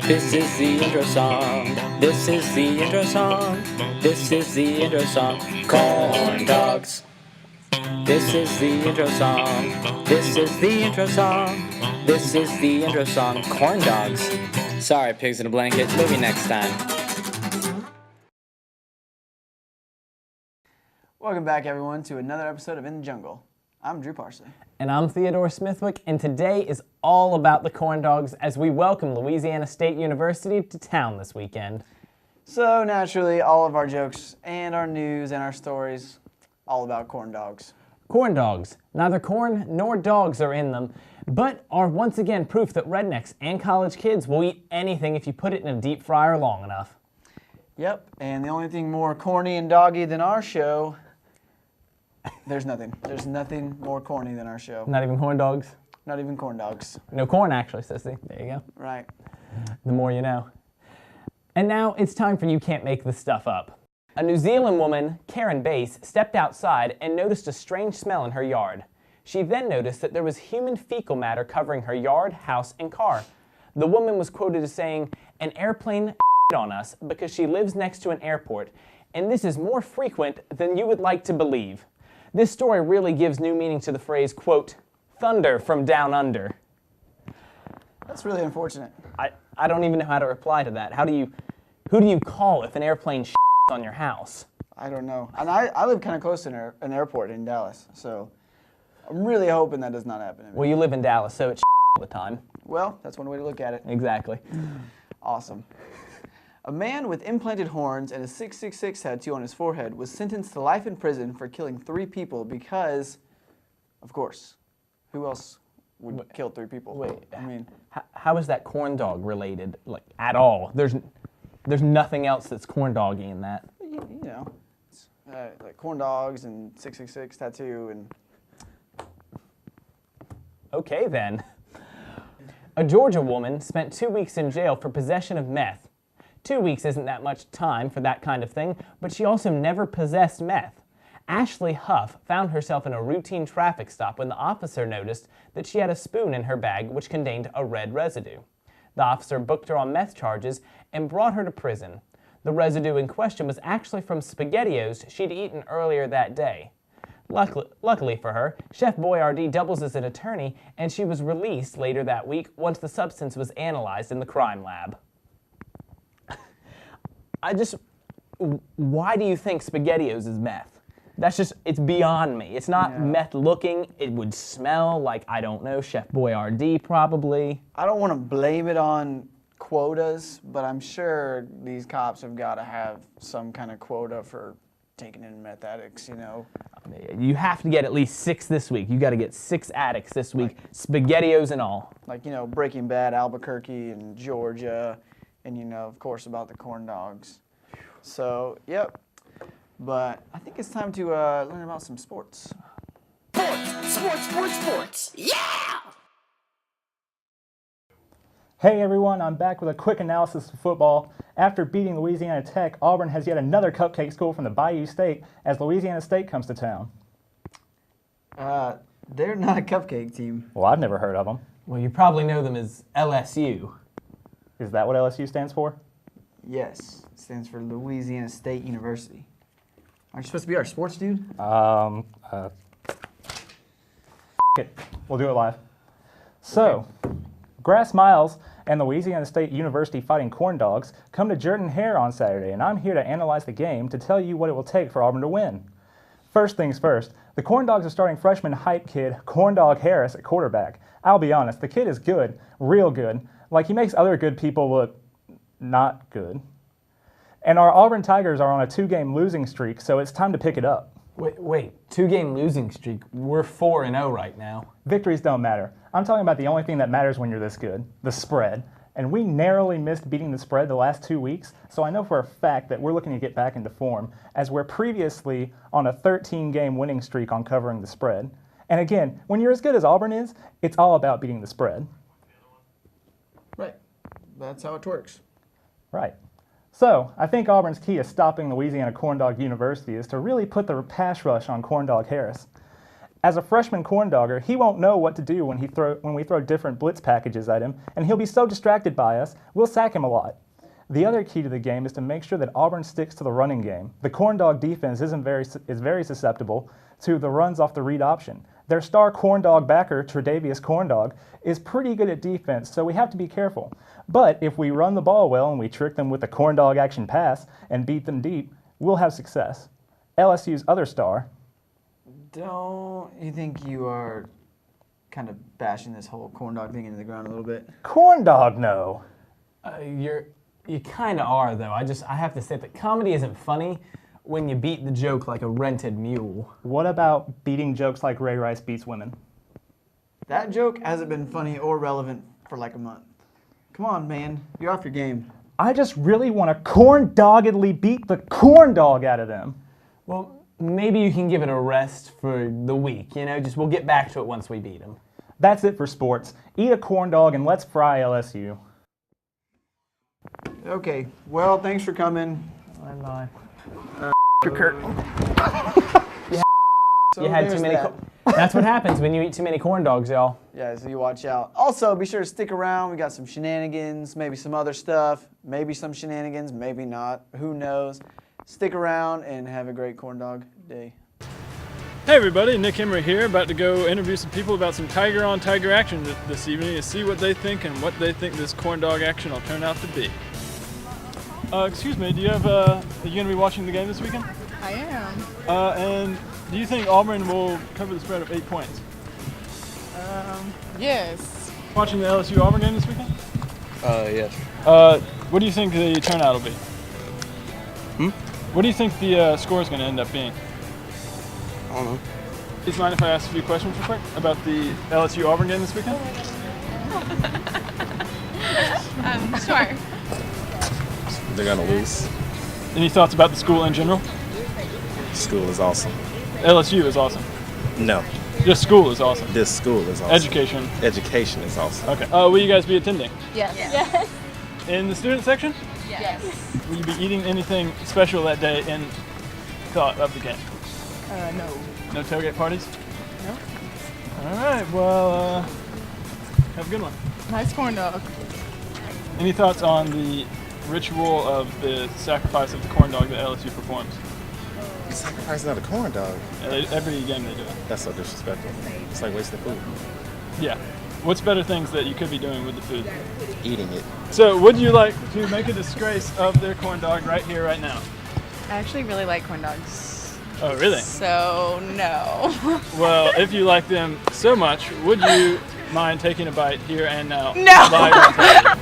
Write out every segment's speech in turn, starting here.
This is the intro song. This is the intro song. This is the intro song. Corn dogs. This is the intro song. This is the intro song. This is the intro song. Corn dogs. Sorry, pigs in a blanket. Maybe next time. Welcome back, everyone, to another episode of In the Jungle. I'm Drew Parsley. And I'm Theodore Smithwick, and today is all about the corn dogs as we welcome Louisiana State University to town this weekend. So, naturally, all of our jokes and our news and our stories, all about corn dogs. Corn dogs. Neither corn nor dogs are in them, but are once again proof that rednecks and college kids will eat anything if you put it in a deep fryer long enough. Yep, and the only thing more corny and doggy than our show, there's nothing. There's nothing more corny than our show. Not even corn dogs? Not even corn dogs. No corn, actually, sissy. There you go. Right. The more you know. And now it's time for You Can't Make This Stuff Up. A New Zealand woman, Karen Bass, stepped outside and noticed a strange smell in her yard. She then noticed that there was human fecal matter covering her yard, house, and car. The woman was quoted as saying, "An airplane on us because she lives next to an airport, and this is more frequent than you would like to believe." This story really gives new meaning to the phrase, quote, "thunder from down under." That's really unfortunate. I don't even know how to reply to that. Who do you call if an airplane on your house? I don't know. And I live kind of close to an airport in Dallas, so I'm really hoping that does not happen to me. Well, you live in Dallas, so it's all the time. Well, that's one way to look at it. Exactly. Awesome. A man with implanted horns and a 666 tattoo on his forehead was sentenced to life in prison for killing 3 people because, of course, who else would kill 3 people? Wait, I mean, how is that corn dog related, like, at all? There's nothing else that's corn doggy in that. you know, it's, like corn dogs and 666 tattoo and... Okay, then. A Georgia woman spent 2 weeks in jail for possession of meth. 2 weeks isn't that much time for that kind of thing, but she also never possessed meth. Ashley Huff found herself in a routine traffic stop when the officer noticed that she had a spoon in her bag which contained a red residue. The officer booked her on meth charges and brought her to prison. The residue in question was actually from SpaghettiOs she'd eaten earlier that day. Luckily for her, Chef Boyardee doubles as an attorney, and she was released later that week once the substance was analyzed in the crime lab. Why do you think SpaghettiOs is meth? It's beyond me. It's not meth looking. It would smell like, I don't know, Chef Boyardee probably. I don't want to blame it on quotas, but I'm sure these cops have got to have some kind of quota for taking in meth addicts, you know. You have to get at least 6 this week. You got to get 6 addicts this week, SpaghettiOs and all. Like, you know, Breaking Bad, Albuquerque and Georgia, and, you know, of course, about the corn dogs. So, yep. But I think it's time to learn about some sports. Sports. Yeah! Hey everyone, I'm back with a quick analysis of football. After beating Louisiana Tech, Auburn has yet another cupcake school from the Bayou State as Louisiana State comes to town. They're not a cupcake team. Well, I've never heard of them. Well, you probably know them as LSU. Is that what LSU stands for? Yes, it stands for Louisiana State University. Aren't you supposed to be our sports dude? It. We'll do it live. So, Grass Miles and Louisiana State University Fighting Corn Dogs come to Jordan Hare on Saturday, and I'm here to analyze the game to tell you what it will take for Auburn to win. First things first, the Corn Dogs are starting freshman hype kid Corn Dog Harris at quarterback. I'll be honest, the kid is good, real good. Like, he makes other good people look not good. And our Auburn Tigers are on a 2-game losing streak, so it's time to pick it up. Wait, 2-game losing streak. We're 4-0 right now. Victories don't matter. I'm talking about the only thing that matters when you're this good, the spread. And we narrowly missed beating the spread the last 2 weeks, so I know for a fact that we're looking to get back into form, as we're previously on a 13-game winning streak on covering the spread. And again, when you're as good as Auburn is, it's all about beating the spread. Right. That's how it works. Right. So, I think Auburn's key to stopping Louisiana Corn Dog University is to really put the pass rush on Corn Dog Harris. As a freshman corn dogger, he won't know what to do when we throw different blitz packages at him, and he'll be so distracted by us, we'll sack him a lot. The other key to the game is to make sure that Auburn sticks to the running game. The corn dog defense is very susceptible to the runs off the read option. Their star corn dog backer, Tre'Davious Corn Dog, is pretty good at defense, so we have to be careful. But if we run the ball well and we trick them with a corn dog action pass and beat them deep, we'll have success. LSU's other star. Don't you think you are kind of bashing this whole corn dog thing into the ground a little bit? Corn dog, no. You kind of are, though. I have to say that comedy isn't funny when you beat the joke like a rented mule. What about beating jokes like Ray Rice beats women? That joke hasn't been funny or relevant for like a month. Come on, man. You're off your game. I just really want to corn doggedly beat the corn dog out of them. Well, maybe you can give it a rest for the week, we'll get back to it once we beat them. That's it for sports. Eat a corn dog and let's fry LSU. Okay. Well, thanks for coming. Bye-bye. Kurt. You had too many. That's what happens when you eat too many corn dogs, y'all. Yeah, so you watch out. Also, be sure to stick around. We got some shenanigans, maybe some other stuff, maybe some shenanigans, maybe not. Who knows? Stick around and have a great corn dog day. Hey everybody, Nick Emery here, about to go interview some people about some Tiger on Tiger action this evening to see what they think and what they think this corn dog action will turn out to be. Excuse me, are you going to be watching the game this weekend? I am. And do you think Auburn will cover the spread of 8 points? Yes. Watching the LSU Auburn game this weekend? Yes. What do you think the turnout will be? What do you think the score is going to end up being? I don't know. Please mind if I ask a few questions real quick about the LSU Auburn game this weekend? Sure. They're gonna lose. Any thoughts about the school in general? School is awesome. LSU is awesome. No, Just school is awesome. this school is awesome. Education. Education is awesome. Okay. Will you guys be attending? Yes. In the student section? Yes. Will you be eating anything special that day in thought of the game? No. No tailgate parties? No. All right. Well, have a good one. Nice corn dog. Any thoughts on the ritual of the sacrifice of the corn dog that LSU performs? Sacrificing of a corn dog. Every game they do it. That's so disrespectful. It's like wasting food. Yeah. What's better things that you could be doing with the food? Eating it. So, would you like to make a disgrace of their corn dog right here, right now? I actually really like corn dogs. Oh, really? So, no. Well, if you like them so much, would you mind taking a bite here and now? No! Live on television?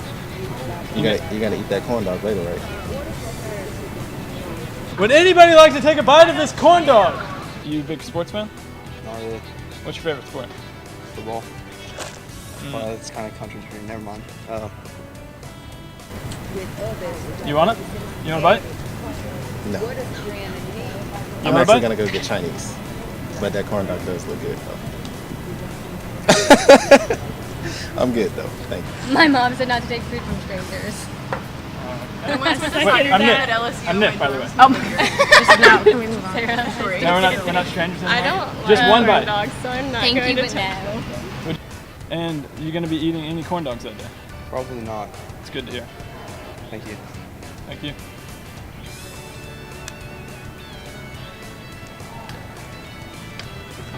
You gotta eat that corn dog later, right? Would anybody like to take a bite of this corn dog? You a big sports fan? Not really. What's your favorite sport? Football. Well, it's kind of country for me. Never mind. You want it? You want a bite? No. You I'm want a actually bite? gonna go get Chinese. But that corn dog does look good though. I'm good though. Thank you. My mom said not to take food from strangers. Wait, I'm Nick. I'm Nick, by the way. Oh my god. Now, can we move on? No, we're not strangers anymore. I don't Just like one corn bite. dogs, so I'm not Thank going you, to but tell. no. And you're going to be eating any corn dogs that day. Probably not. It's good to hear. Thank you. Thank you.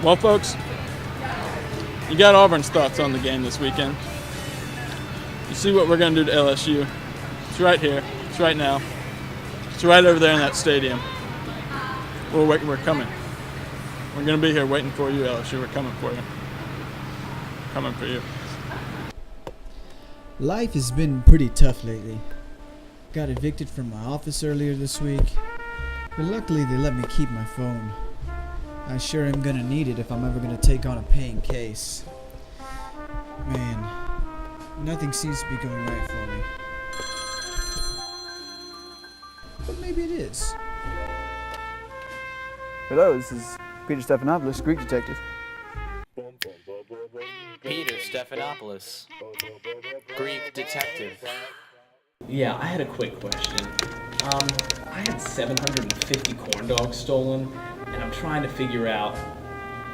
Well, folks, you got Auburn's thoughts on the game this weekend. You see what we're going to do to LSU. It's right here. It's right now. It's right over there in that stadium. We're coming. We're going to be here waiting for you, LSU. We're coming for you. Coming for you. Life has been pretty tough lately. Got evicted from my office earlier this week, but luckily they let me keep my phone. I sure am gonna need it if I'm ever gonna take on a paying case. Man, nothing seems to be going right for me. But maybe it is. Hello, this is Peter Stephanopoulos, Greek detective. Peter Stephanopoulos, Greek detective. Yeah, I had a quick question. I had 750 corn dogs stolen, and I'm trying to figure out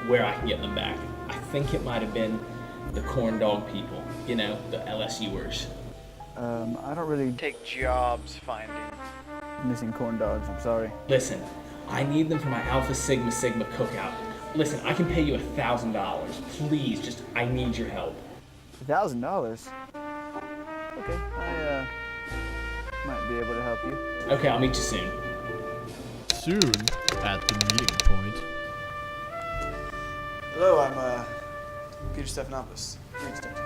where I can get them back. I think it might have been the corn dog people, you know, the LSUers. I don't really take jobs finding missing corn dogs. I'm sorry. Listen, I need them for my Alpha Sigma Sigma cookout. Listen, I can pay you $1,000. Please, just, I need your help. $1,000? Okay, I might be able to help you. Okay, I'll meet you soon. Soon, at the meeting point. Hello, I'm Peter Stephanopoulos, Green Detective.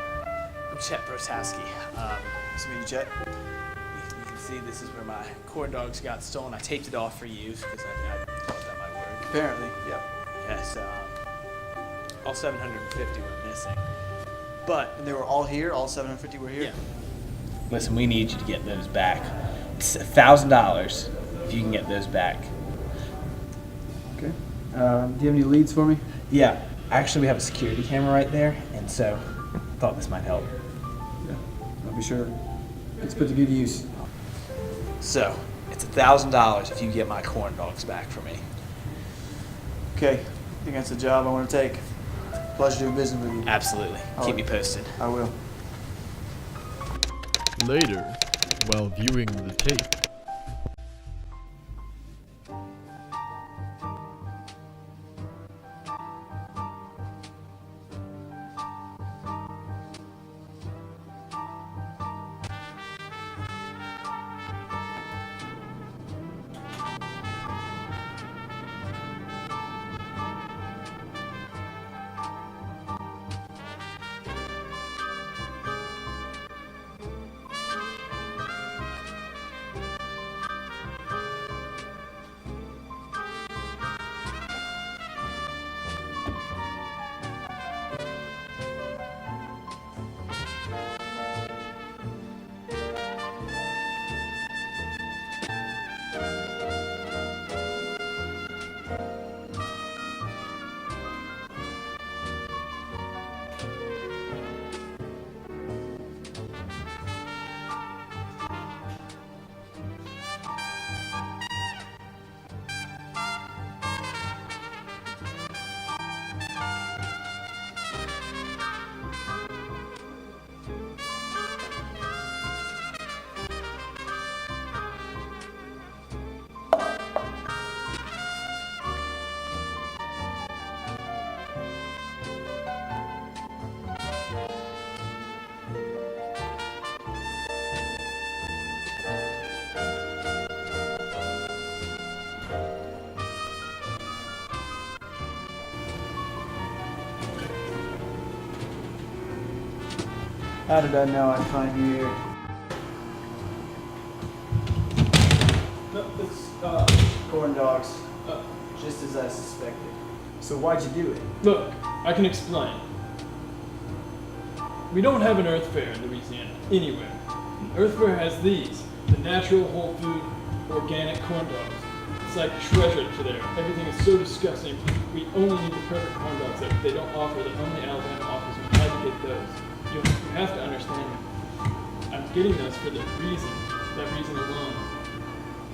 I'm Chet Protaski. Nice to meet you, Chet. You can see this is where my corn dogs got stolen. I taped it off for you because I thought that might work. Apparently, yep. Yes, all 750 were missing. But And they were all here? All 750 were here? yeah, Listen, we need you to get those back. It's $1,000 if you can get those back. Okay. Do you have any leads for me? Yeah, actually we have a security camera right there, and so I thought this might help. Yeah, I'll be sure it's put to good use. so it's $1,000 if you get my corn dogs back for me. Okay, I think that's a job I want to take. Pleasure doing business with you. Absolutely. Keep me posted. I will. Later, while viewing the tape. How did I know I'd find you here? No, it's, Corn dogs. Just as I suspected. So why'd you do it? look, I can explain. We don't have an Earth Fair in Louisiana, anywhere. Earth Fair has these, the natural, whole food, organic corn dogs. It's like treasure to there. Everything is so disgusting. We only need the perfect corn dogs that they don't offer, that only Alabama offers. We had to get those. You have to understand. I'm getting those for that reason alone.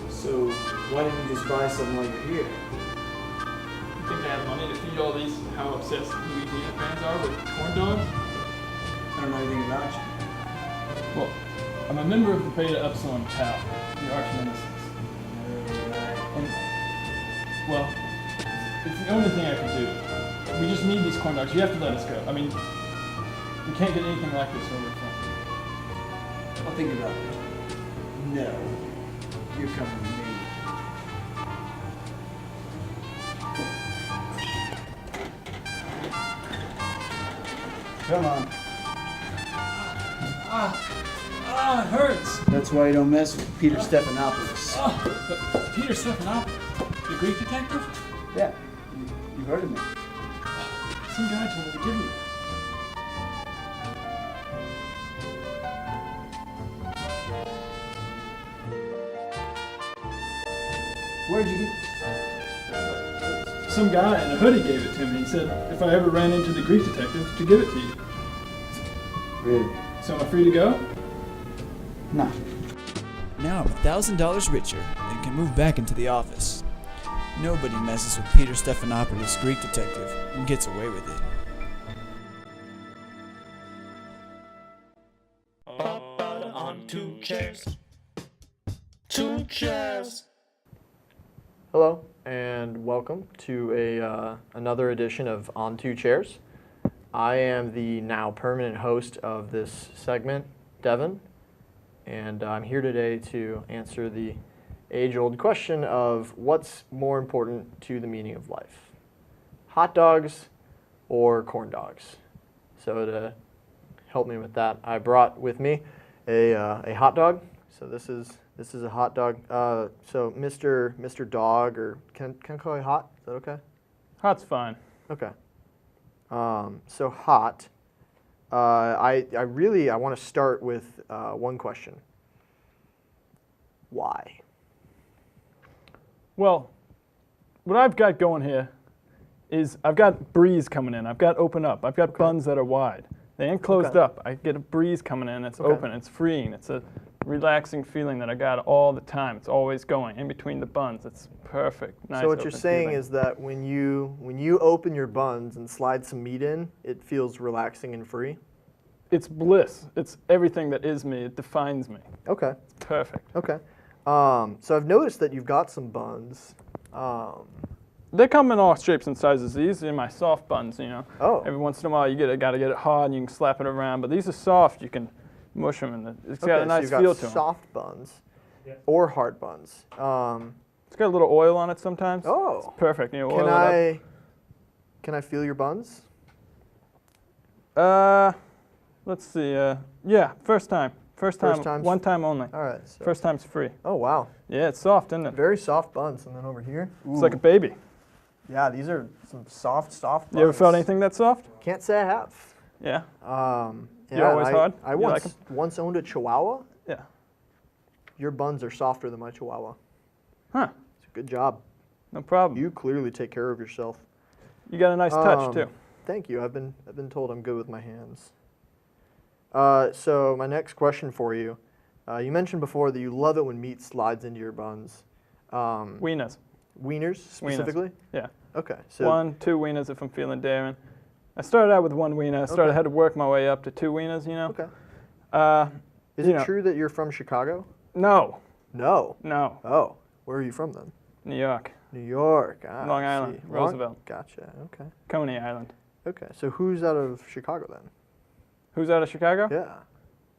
So why didn't you just buy some while you're here? You think I have money to feed all these, how obsessed Louisiana fans are with corn dogs? I don't know anything about you. Well, I'm a member of the Beta Upsilon Tau, the Arch Nemesis. And, well, it's the only thing I can do. We just need these corn dogs. You have to let us go. I mean, we can't get anything like this where we're from. I'll think about it. No. You're coming with me. Come on. It hurts. That's why you don't mess with Peter Stephanopoulos. But Peter Stephanopoulos, the Greek detective? Yeah, you've heard of me. Some guy told me to give you this. Where'd you get this? Some guy in a hoodie gave it to me. He said if I ever ran into the Greek detective, to give it to you. Really? So am I free to go? No. Now I'm $1,000 richer and can move back into the office. Nobody messes with Peter Stephanopoulos, Greek detective, and gets away with it. On 2 chairs. 2 chairs. Hello, and welcome to another edition of On 2 Chairs. I am the now permanent host of this segment, Devin, and I'm here today to answer the age-old question of what's more important to the meaning of life, hot dogs or corn dogs? So to help me with that, I brought with me a hot dog. So this is a hot dog. So Mr. Dog, or can I call you Hot? Is that okay? Hot's fine. Okay. So Hot. I want to start with one question. Why? Well, what I've got going here is I've got breeze coming in. I've got open up. I've got buns that are wide. They ain't closed up. I get a breeze coming in. It's open. It's freeing. It's a relaxing feeling that I got all the time. It's always going in between the buns. It's perfect. Nice. So what you're open saying feeling. is that when you open your buns and slide some meat in, it feels relaxing and free? It's bliss. It's everything that is me. It defines me. Okay. It's perfect. Okay. So I've noticed that you've got some buns. They come in all shapes and sizes. These are my soft buns, you know. Oh. Every once in a while you gotta get it hard and you can slap it around, but these are soft. You can mush them and it's got a nice so feel you've to got them. soft buns or hard buns. It's got a little oil on it sometimes. Oh. It's perfect. You know, oil it up. Can I feel your buns? Let's see. Yeah, first time. First time, one time only. All right. So. First time's free. Oh, wow. Yeah, it's soft, isn't it? Very soft buns. And then over here. It's like a baby. Yeah, these are some soft buns. You ever felt anything that soft? Can't say I have. Yeah. Yeah, always hard? I You like 'em? once owned a Chihuahua. Yeah. Your buns are softer than my Chihuahua. Huh. It's a good job. No problem. You clearly take care of yourself. You got a nice touch too. Thank you. I've been told I'm good with my hands. So my next question for you. You mentioned before that you love it when meat slides into your buns. Wieners. Wieners specifically? Wieners. Yeah. Okay. So 1, 2 wieners if I'm feeling daring. I started out with 1 wiener. I had to work my way up to 2 wieners, you know. Okay. Is it true that you're from Chicago? No. No. No. Oh. Where are you from then? New York. New York. Ah, Long I Island. see. Roosevelt. Gotcha. Okay. Coney Island. Okay. So who's out of Chicago then? Who's out of Chicago?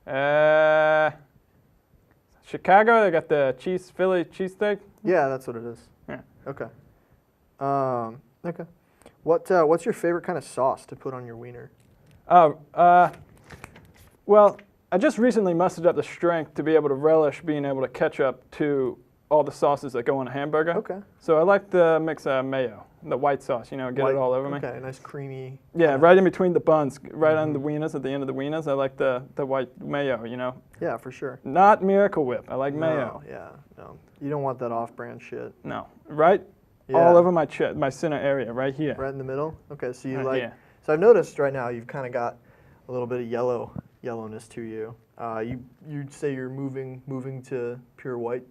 Yeah. Chicago, they got the Philly cheesesteak. Yeah, that's what it is. Yeah. Okay. Okay. What's your favorite kind of sauce to put on your wiener? Well, I just recently mustered up the strength to be able to relish being able to catch up to all the sauces that go on a hamburger. Okay. So I like the mix of mayo, the white sauce, you know, get it all over me. Okay, nice creamy. Yeah, right in between the buns, right on the wieners, at the end of the wieners. I like the white mayo, you know. Yeah, for sure. Not Miracle Whip. I like mayo. Yeah, no. You don't want that off-brand shit. No, right all over my my center area, right here. Right in the middle? Okay, so you Right like. here. So I've noticed right now you've kind of got a little bit of yellowness to you. You'd say you're moving to pure white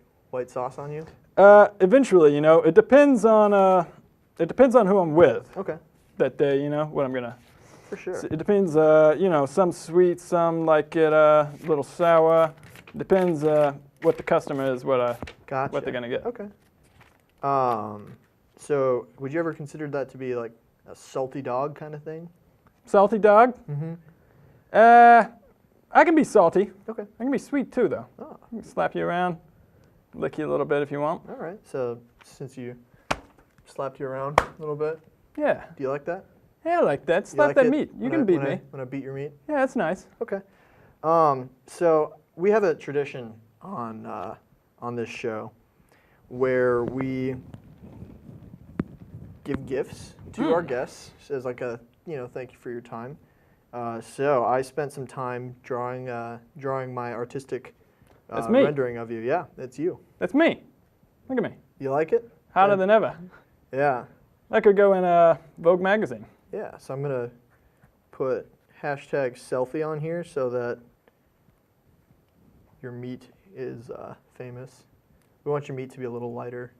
sauce on you? Eventually, you know, it depends on who I'm with. Okay. That day, you know, what I'm gonna. For sure. It depends, you know, some sweet, some like it a little sour. Depends what the customer is, what they're gonna get. Okay. So would you ever consider that to be like a salty dog kind of thing? Salty dog? Mm-hmm. I can be salty. Okay. I can be sweet too, though. Oh. I can slap you around, lick you a little bit if you want. All right. So since you slapped you around a little bit. Yeah. Do you like that? Yeah, I like that. Slap that meat. You can beat me. When I beat your meat? Yeah, that's nice. Okay. So we have a tradition on this show where we give gifts to our guests as like a thank you for your time. So I spent some time drawing my artistic rendering of you. Yeah, that's you. That's me. Look at me. You like it? Hotter than ever. Yeah. That could go in Vogue magazine. Yeah. So I'm gonna put #selfie on here so that your meat is famous. We want your meat to be a little lighter.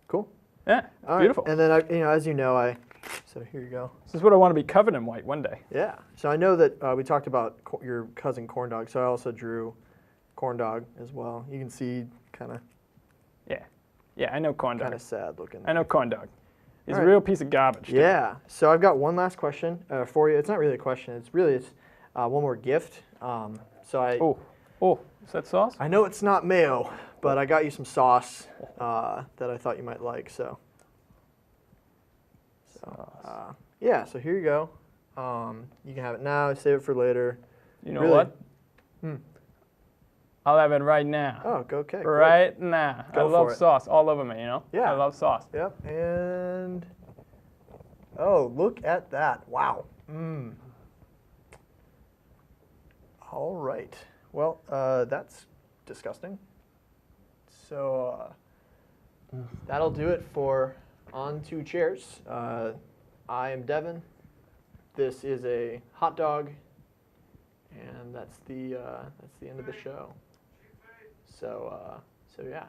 Cool. Yeah, All right, beautiful. And then, as you know, so here you go. This is what I want to be covered in white one day. Yeah. So I know that we talked about your cousin Corn Dog, so I also drew Corn Dog as well. You can see kind of. Yeah, I know Corn Dog. Kind of sad looking. I know Corn Dog. He's All a right. real piece of garbage. too. Yeah. So I've got one last question for you. It's not really a question. It's one more gift. Oh, is that sauce? I know it's not mayo, but I got you some sauce that I thought you might like. So yeah. So here you go. You can have it now. Save it for later. You know what? I'll have it right now. Oh, okay. Right now. Go I love for it. sauce all over me, you know? Yeah. I love sauce. Yep. And look at that. Wow. All right. Well, that's disgusting. So that'll do it for On Two Chairs. I am Devin. This is a hot dog, and that's the end of the show. So yeah.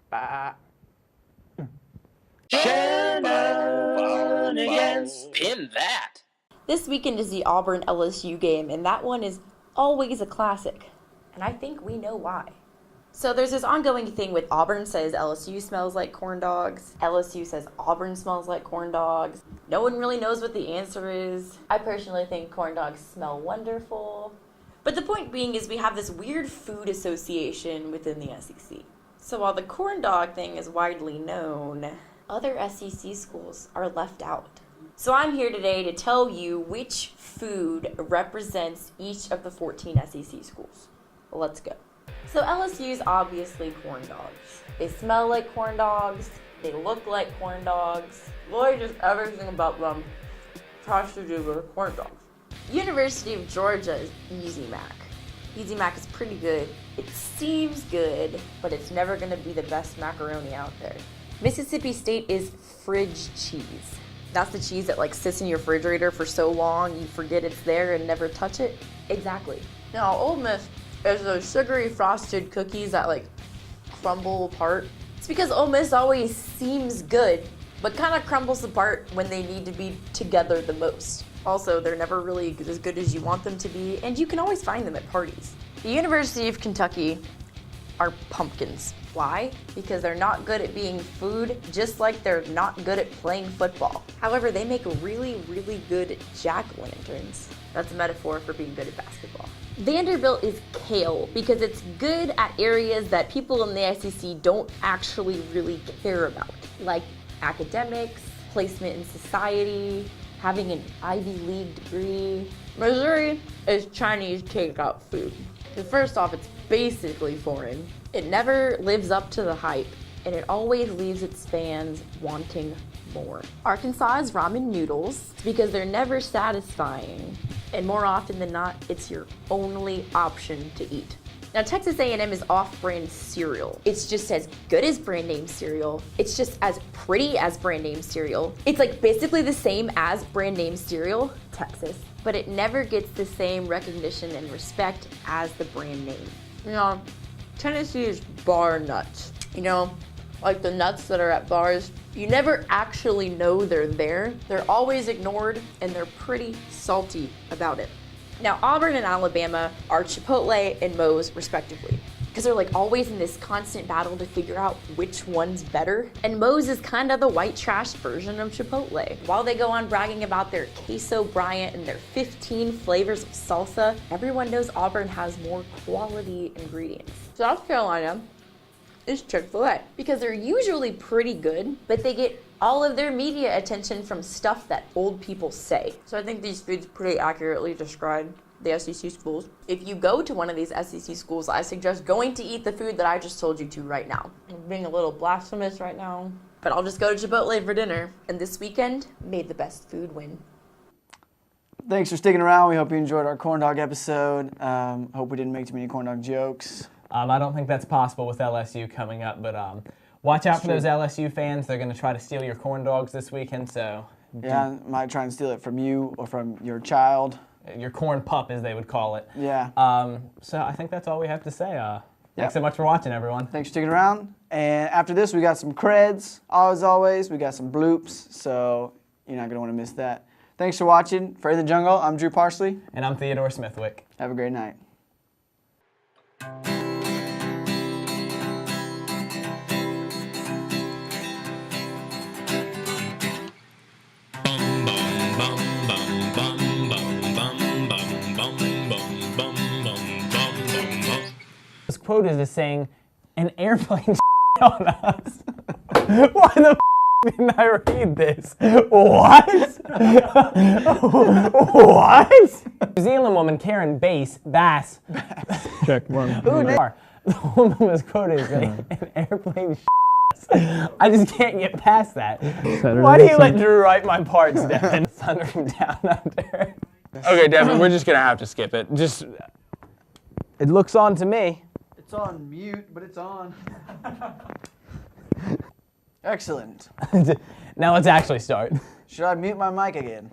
Bye. Shenanigans. Pin that. This weekend is the Auburn LSU game, and that one is always a classic. And I think we know why. So there's this ongoing thing with Auburn says LSU smells like corn dogs. LSU says Auburn smells like corn dogs. No one really knows what the answer is. I personally think corn dogs smell wonderful. But the point being is we have this weird food association within the SEC. So while the corn dog thing is widely known, other SEC schools are left out. So I'm here today to tell you which food represents each of the 14 SEC schools. Let's go. So LSU is obviously corn dogs. They smell like corn dogs. They look like corn dogs. Literally just everything about them has to do with corn dogs. University of Georgia is Easy Mac. Easy Mac is pretty good. It seems good, but it's never gonna be the best macaroni out there. Mississippi State is fridge cheese. That's the cheese that sits in your refrigerator for so long you forget it's there and never touch it. Exactly. Now Ole Miss is those sugary frosted cookies that crumble apart. It's because Ole Miss always seems good, but kind of crumbles apart when they need to be together the most. Also, they're never really as good as you want them to be, and you can always find them at parties. The University of Kentucky are pumpkins. Why? Because they're not good at being food, just like they're not good at playing football. However, they make really, really good jack-o'-lanterns. That's a metaphor for being good at basketball. Vanderbilt is kale because it's good at areas that people in the SEC don't actually really care about, like academics, placement in society, having an Ivy League degree. Missouri is Chinese takeout food. So first off, it's basically foreign. It never lives up to the hype, and it always leaves its fans wanting more. Arkansas is ramen noodles because they're never satisfying, and more often than not, it's your only option to eat. Now, Texas A&M is off-brand cereal. It's just as good as brand name cereal. It's just as pretty as brand name cereal. It's basically the same as brand name cereal, Texas, but it never gets the same recognition and respect as the brand name. Tennessee is bar nuts. The nuts that are at bars. You never actually know they're there. They're always ignored, and they're pretty salty about it. Now, Auburn and Alabama are Chipotle and Moe's, respectively, because they're always in this constant battle to figure out which one's better. And Moe's is kind of the white trash version of Chipotle. While they go on bragging about their queso Bryant and their 15 flavors of salsa, everyone knows Auburn has more quality ingredients. South Carolina is Chick-fil-A because they're usually pretty good, but they get all of their media attention from stuff that old people say. So I think these foods pretty accurately describe the SEC schools. If you go to one of these SEC schools, I suggest going to eat the food that I just told you to right now. I'm being a little blasphemous right now, but I'll just go to Chipotle for dinner. And this weekend, may the best food win. Thanks for sticking around. We hope you enjoyed our corn dog episode. Hope we didn't make too many corn dog jokes. I don't think that's possible with LSU coming up, but watch out for those LSU fans. They're going to try to steal your corn dogs this weekend, so... Yeah, might try and steal it from you or from your child. Your corn pup, as they would call it. Yeah. So I think that's all we have to say. Yeah, Thanks so much for watching, everyone. Thanks for sticking around. And after this, we got some creds, as always. We got some bloops, so you're not going to want to miss that. Thanks for watching. For In the Jungle, I'm Drew Parsley. And I'm Theodore Smithwick. Have a great night. This quote is just saying, an airplane on us. Why the didn't I read this? What? What? New Zealand woman Karen Bass. Check one. Who knew? The woman was quoted as saying, an airplane I just can't get past that. Why do you let Drew write my parts, Devin? Thundering down under. Okay, Devin, we're just gonna have to skip it. It looks on to me. It's on mute, but it's on. Excellent. Now let's actually start. Should I mute my mic again?